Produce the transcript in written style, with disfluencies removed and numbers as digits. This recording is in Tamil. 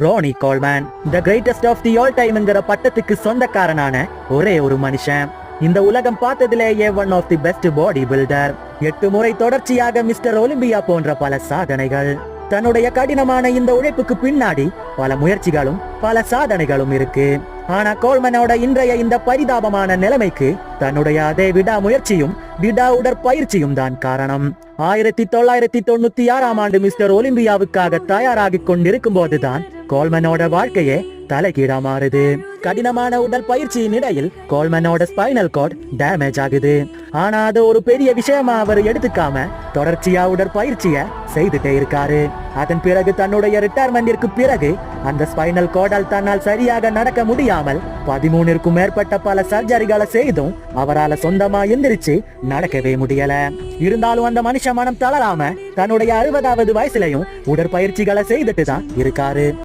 Ronnie Coleman the greatest of the all டைம்ங்கிற பட்டத்துக்கு சொந்தக்காரனான ஒரே ஒரு மனுஷன். இந்த உலகம் பார்த்ததிலேயே one of the best body builder. 8 முறை தொடர்ச்சியாக மிஸ்டர் ஒலிம்பியா போன்ற பல சாதனைகள். தன்னுடைய கடினமான இந்த உழைப்புக்கு பின்னாடி பல முயற்சிகளும் பல சாதனைகளும் இருக்கு. ஆனா கோல்மனோட இன்றைய இந்த பரிதாபமான நிலைமைக்கு தன்னுடைய அதே விடாமுயற்சியும் விடா உடற்பயிற்சியும் தான் காரணம். 1996ஆம் ஆண்டு மிஸ்டர் ஒலிம்பியாவுக்காக தயாராகி கொண்டிருக்கும் போதுதான் கோல்மனோட வாழ்க்கையே தலைகீழா மாறுது. கடினமான உடற்பயிற்சியின் இடையில் கோல்மனோட ஸ்பைனல் கார்டு டேமேஜ் ஆகுது. ஆனா அது ஒரு பெரிய விஷயமா அவர் எடுத்துக்காம தொடர்ச்சியா உடற்பயிற்சிய செய்துட்டே இருக்காரு. அதன் பிறகு தன்னுடைய ரிட்டையர்மெண்டிற்கு பிறகு அந்த ஸ்பைனல் கார்டால் தன்னால் சரியாக நடக்க முடியாமல் 13க்கும் மேற்பட்ட பல சர்ஜரிகளை செய்தும் அவரால் சொந்தமா எந்திரிச்சு நடக்கவே முடியல. இருந்தாலும் அந்த மனுஷ மனம் தளராம தன்னுடைய 60வது வயசுலயும் உடற்பயிற்சிகளை செய்துட்டு தான் இருக்காரு.